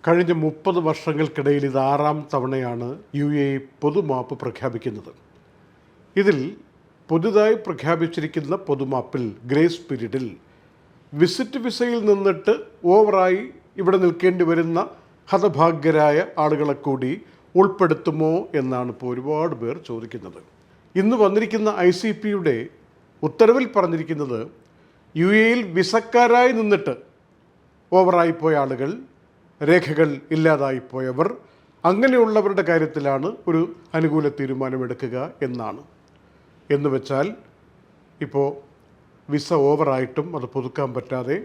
കഴിഞ്ഞ 30 വർഷങ്ങൾക്കിടയിൽ ഇത് 6ാം തവണയാണ് UAE പൊതുമാപ്പ് പ്രഖ്യാപിക്കുന്നത്. ഇതിൽ പുതുതായി പ്രഖ്യാപിച്ചിരിക്കുന്ന പൊതുമാപ്പിൽ ഗ്രേസ് പീരീഡിൽ വിസിറ്റ് വിസയിൽ നിന്നിട്ട് ഓവറായി ഇവിടെ നിൽക്കേണ്ടി വരുന്ന ഹതഭാഗ്യരായ ആളുകളെ കൂടി ഉൾപ്പെടുത്തുമോ എന്നാണ് ഇപ്പോൾ ഒരുപാട് പേർ ചോദിക്കുന്നത്. ഇന്ന് വന്നിരിക്കുന്ന ICPയുടെ ഉത്തരവിൽ പറഞ്ഞിരിക്കുന്നത് UAEയിൽ വിസക്കാരായി നിന്നിട്ട് ഓവറായിപ്പോയ ആളുകൾ, രേഖകൾ ഇല്ലാതായിപ്പോയവർ, അങ്ങനെയുള്ളവരുടെ കാര്യത്തിലാണ് ഒരു അനുകൂല തീരുമാനമെടുക്കുക എന്നാണ്. എന്ന് വെച്ചാൽ ഇപ്പോൾ വിസ ഓവറായിട്ടും അത് പുതുക്കാൻ പറ്റാതെ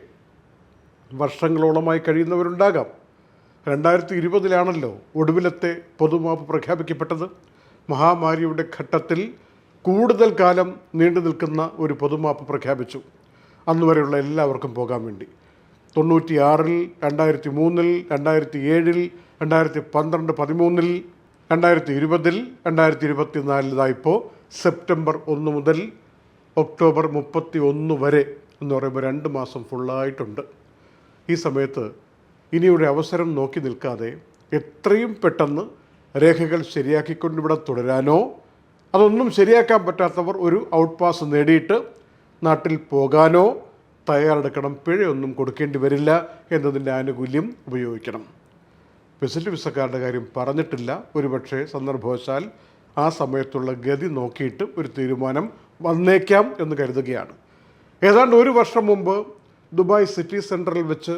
വർഷങ്ങളോളമായി കഴിയുന്നവരുണ്ടാകാം. 2020 ഒടുവിലത്തെ പൊതുമാപ്പ് പ്രഖ്യാപിക്കപ്പെട്ടത്. മഹാമാരിയുടെ ഘട്ടത്തിൽ കൂടുതൽ കാലം നീണ്ടു നിൽക്കുന്ന ഒരു പൊതുമാപ്പ് പ്രഖ്യാപിച്ചു. അന്നുവരെയുള്ള എല്ലാവർക്കും പോകാൻ വേണ്ടി 96-ൽ, 2003-ൽ, 2007-ൽ, 2012, 2013-ൽ, 2020-ൽ, 2024 ഇപ്പോൾ സെപ്റ്റംബർ 1 മുതൽ ഒക്ടോബർ 31 വരെ എന്ന് പറയുമ്പോൾ 2 മാസം ഫുള്ളായിട്ടുണ്ട്. ഈ സമയത്ത് ഇനിയൊരു അവസരം നോക്കി നിൽക്കാതെ എത്രയും പെട്ടെന്ന് രേഖകൾ ശരിയാക്കിക്കൊണ്ടിവിടെ തുടരാനോ, അതൊന്നും ശരിയാക്കാൻ പറ്റാത്തവർ ഒരു ഔട്ട് പാസ് നേടിയിട്ട് നാട്ടിൽ പോകാനോ തയ്യാറെടുക്കണം. പിഴയൊന്നും കൊടുക്കേണ്ടി വരില്ല എന്നതിൻ്റെ ആനുകൂല്യം ഉപയോഗിക്കണം. വിസിറ്റ് വിസക്കാരുടെ കാര്യം പറഞ്ഞിട്ടില്ല. ഒരുപക്ഷെ സന്ദർഭവശാൽ ആ സമയത്തുള്ള ഗതി നോക്കിയിട്ട് ഒരു തീരുമാനം വന്നേക്കാം എന്ന് കരുതുകയാണ്. ഏതാണ്ട് 1 വർഷം മുമ്പ് ദുബായ് സിറ്റി സെൻറ്ററിൽ വെച്ച്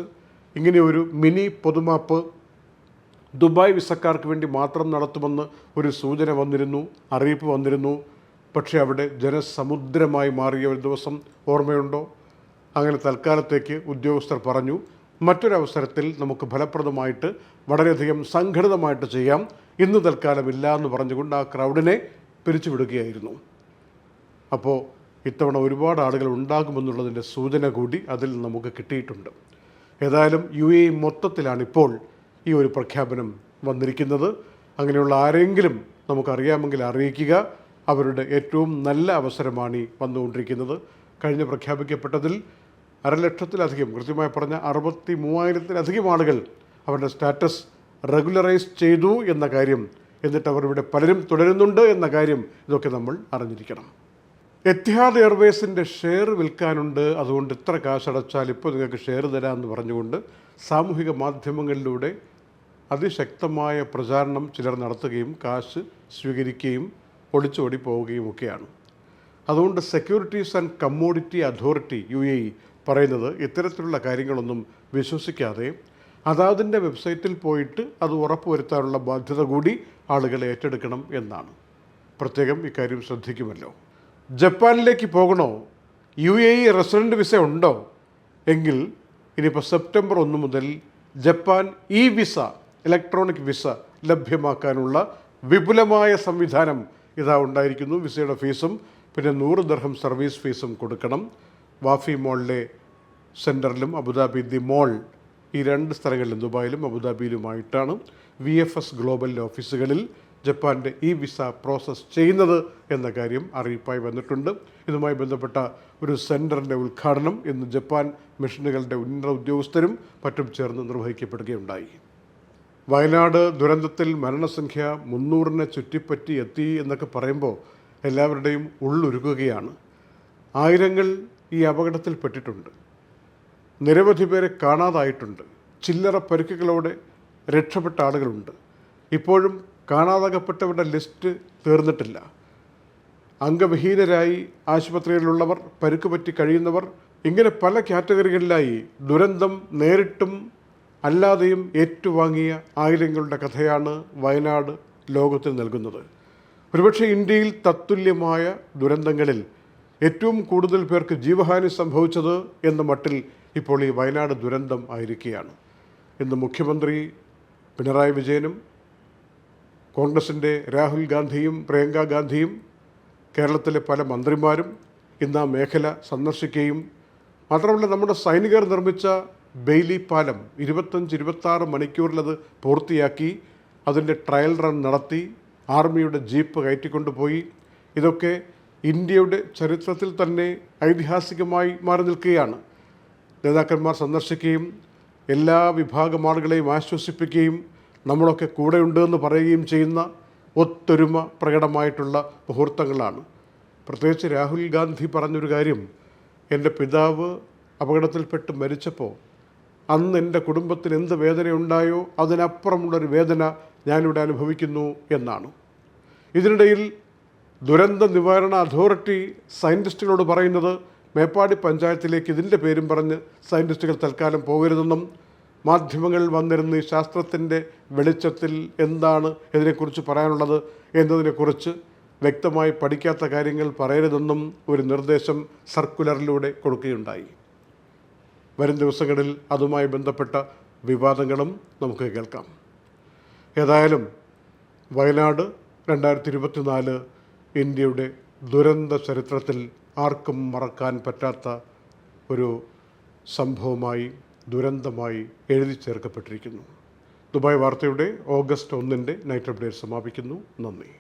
ഇങ്ങനെയൊരു മിനി പൊതുമാപ്പ് ദുബായ് വിസക്കാർക്ക് വേണ്ടി മാത്രം നടത്തുമെന്ന് ഒരു സൂചന വന്നിരുന്നു, അറിയിപ്പ് വന്നിരുന്നു. പക്ഷേ അവിടെ ജനസമുദ്രമായി മാറിയ ഒരു ദിവസം ഓർമ്മയുണ്ടോ? അങ്ങനെ തൽക്കാലത്തേക്ക് ഉദ്യോഗസ്ഥർ പറഞ്ഞു, മറ്റൊരവസരത്തിൽ നമുക്ക് ഫലപ്രദമായിട്ട് വളരെയധികം സംഘടിതമായിട്ട് ചെയ്യാം, ഇന്ന് തൽക്കാലമില്ല എന്ന് പറഞ്ഞുകൊണ്ട് ആ ക്രൗഡിനെ പിരിച്ചുവിടുകയായിരുന്നു. അപ്പോൾ ഇത്തവണ ഒരുപാട് ആളുകൾ ഉണ്ടാകുമെന്നുള്ളതിൻ്റെ സൂചന കൂടി അതിൽ നമുക്ക് കിട്ടിയിട്ടുണ്ട്. ഏതായാലും UAE മൊത്തത്തിലാണിപ്പോൾ ഈ ഒരു പ്രഖ്യാപനം വന്നിരിക്കുന്നത്. അങ്ങനെയുള്ള ആരെങ്കിലും നമുക്കറിയാമെങ്കിൽ അറിയിക്കുക. അവരുടെ ഏറ്റവും നല്ല അവസരമാണ് ഈ വന്നുകൊണ്ടിരിക്കുന്നത്. കഴിഞ്ഞ പ്രഖ്യാപിക്കപ്പെട്ടതിൽ 1,00,000-ലധികം, കൃത്യമായി പറഞ്ഞ 63,000-ലധികം ആളുകൾ അവരുടെ സ്റ്റാറ്റസ് റെഗുലറൈസ് ചെയ്തു എന്ന കാര്യം, എന്നിട്ട് അവരിവിടെ പലരും തുടരുന്നുണ്ട് എന്ന കാര്യം, ഇതൊക്കെ നമ്മൾ അറിഞ്ഞിരിക്കണം. എത്തിഹാദ് എയർവേസിൻ്റെ ഷെയർ വിൽക്കാനുണ്ട്, അതുകൊണ്ട് ഇത്ര കാശടച്ചാൽ ഇപ്പോൾ നിങ്ങൾക്ക് ഷെയർ തരാമെന്ന് പറഞ്ഞുകൊണ്ട് സാമൂഹിക മാധ്യമങ്ങളിലൂടെ അതിശക്തമായ പ്രചാരണം ചിലർ നടത്തുകയും കാശ് സ്വീകരിക്കുകയും ഒളിച്ചോടി പോവുകയും ഒക്കെയാണ്. അതുകൊണ്ട് securities and commodity authority UAE പറയുന്നത് ഇത്തരത്തിലുള്ള കാര്യങ്ങളൊന്നും വിശ്വസിക്കാതെ അതാതിൻ്റെ വെബ്സൈറ്റിൽ പോയിട്ട് അത് ഉറപ്പുവരുത്താനുള്ള ബാധ്യത കൂടി ആളുകൾ ഏറ്റെടുക്കണം എന്നാണ്. പ്രത്യേകം ഇക്കാര്യം ശ്രദ്ധിക്കുമല്ലോ. ജപ്പാനിലേക്ക് പോകണോ? UAE റെസിഡൻറ്റ് വിസ ഉണ്ടോ? എങ്കിൽ ഇനിയിപ്പോൾ സെപ്റ്റംബർ 1 മുതൽ ജപ്പാൻ വിസ, ഇലക്ട്രോണിക് വിസ ലഭ്യമാക്കാനുള്ള വിപുലമായ സംവിധാനം ഇതാ ഉണ്ടായിരിക്കുന്നു. വിസയുടെ ഫീസും പിന്നെ 100 ദിർഹം സർവീസ് ഫീസും കൊടുക്കണം. വാഫി മോളിലെ സെൻറ്ററിലും അബുദാബി ദി മോൾ, ഈ 2 സ്ഥലങ്ങളിലും ദുബായിലും അബുദാബിയിലുമായിട്ടാണ് VFS ഗ്ലോബലിൻ്റെ ഓഫീസുകളിൽ ജപ്പാൻ്റെ വിസ പ്രോസസ്സ് ചെയ്യുന്നത് എന്ന കാര്യം അറിയിപ്പായി വന്നിട്ടുണ്ട്. ഇതുമായി ബന്ധപ്പെട്ട ഒരു സെൻറ്ററിൻ്റെ ഉദ്ഘാടനം ഇന്ന് ജപ്പാൻ മിഷനുകളുടെ ഉന്നത ഉദ്യോഗസ്ഥരും മറ്റും ചേർന്ന് നിർവഹിക്കപ്പെടുകയുണ്ടായി. വയനാട് ദുരന്തത്തിൽ മരണസംഖ്യ 300-നെ ചുറ്റിപ്പറ്റി എത്തി എന്നൊക്കെ പറയുമ്പോൾ എല്ലാവരുടെയും ഉള്ളുരുകുകയാണ്. ആയിരങ്ങൾ ഈ അപകടത്തിൽപ്പെട്ടിട്ടുണ്ട്. നിരവധി പേരെ കാണാതായിട്ടുണ്ട്. ചില്ലറ പരിക്കുകളോടെ രക്ഷപ്പെട്ട ആളുകളുണ്ട്. ഇപ്പോഴും കാണാതാകപ്പെട്ടവരുടെ ലിസ്റ്റ് തീർന്നിട്ടില്ല. അംഗവിഹീനരായി ആശുപത്രിയിലുള്ളവർ, പരുക്കുപറ്റി കഴിയുന്നവർ, ഇങ്ങനെ പല കാറ്റഗറികളിലായി ദുരന്തം നേരിട്ടും അല്ലാതെയും ഏറ്റുവാങ്ങിയ ആയിരങ്ങളുടെ കഥയാണ് വയനാട് ലോകത്തിന് നൽകുന്നത്. ഒരുപക്ഷെ ഇന്ത്യയിൽ തത്തുല്യമായ ദുരന്തങ്ങളിൽ ഏറ്റവും കൂടുതൽ പേർക്ക് ജീവഹാനി സംഭവിച്ചത് എന്ന മട്ടിൽ ഇപ്പോൾ ഈ വയനാട് ദുരന്തം ആയിരിക്കുകയാണ്. ഇന്ന് മുഖ്യമന്ത്രി പിണറായി വിജയനും കോൺഗ്രസിൻ്റെ രാഹുൽ ഗാന്ധിയും പ്രിയങ്ക ഗാന്ധിയും കേരളത്തിലെ പല മന്ത്രിമാരും ഇന്ന് ആ മേഖല സന്ദർശിക്കുകയും, മാത്രമല്ല നമ്മുടെ സൈനികർ നിർമ്മിച്ച ബെയ്ലി പാലം 25-26 മണിക്കൂറിലത് പൂർത്തിയാക്കി അതിൻ്റെ ട്രയൽ റൺ നടത്തി ആർമിയുടെ ജീപ്പ് കയറ്റിക്കൊണ്ടുപോയി. ഇതൊക്കെ ഇന്ത്യയുടെ ചരിത്രത്തിൽ തന്നെ ഐതിഹാസികമായി മാറി നിൽക്കുകയാണ്. നേതാക്കന്മാർ സന്ദർശിക്കുകയും എല്ലാ വിഭാഗം ആളുകളെയും ആശ്വസിപ്പിക്കുകയും നമ്മളൊക്കെ കൂടെയുണ്ട് എന്ന് പറയുകയും ചെയ്യുന്ന ഒത്തൊരുമ പ്രകടമായിട്ടുള്ള മുഹൂർത്തങ്ങളാണ്. പ്രത്യേകിച്ച് രാഹുൽ ഗാന്ധി പറഞ്ഞൊരു കാര്യം, എൻ്റെ പിതാവ് അപകടത്തിൽപ്പെട്ട് മരിച്ചപ്പോൾ അന്ന് എൻ്റെ കുടുംബത്തിന് എന്ത് വേദനയുണ്ടായോ അതിനപ്പുറമുള്ളൊരു വേദന ഞാനിവിടെ അനുഭവിക്കുന്നു എന്നാണ്. ഇതിനിടയിൽ ദുരന്ത നിവാരണ അതോറിറ്റി സയൻറ്റിസ്റ്റുകളോട് പറയുന്നത് മേപ്പാടി പഞ്ചായത്തിലേക്ക് ഇതിൻ്റെ പേരും പറഞ്ഞ് സയൻറ്റിസ്റ്റുകൾ തൽക്കാലം പോകരുതെന്നും മാധ്യമങ്ങളിൽ വന്നിരുന്ന ഈ ശാസ്ത്രത്തിൻ്റെ വെളിച്ചത്തിൽ എന്താണ് ഇതിനെക്കുറിച്ച് പറയാനുള്ളത് എന്നതിനെക്കുറിച്ച് വ്യക്തമായി പഠിക്കാത്ത കാര്യങ്ങൾ പറയരുതെന്നും ഒരു നിർദ്ദേശം സർക്കുലറിലൂടെ കൊടുക്കുകയുണ്ടായി. വരും ദിവസങ്ങളിൽ അതുമായി ബന്ധപ്പെട്ട വിവാദങ്ങളും നമുക്ക് കേൾക്കാം. ഏതായാലും വയനാട് 2024 ഇന്ത്യയുടെ ദുരന്ത ചരിത്രത്തിൽ ആർക്കും മറക്കാൻ പറ്റാത്ത ഒരു സംഭവമായി, ദുരന്തമായി എഴുതി ചേർക്കപ്പെട്ടിരിക്കുന്നു. ദുബായ് വാർത്തയുടെ ഓഗസ്റ്റ് 1 നൈറ്റ് അപ്ഡേറ്റ് സമാപിക്കുന്നു. നന്ദി.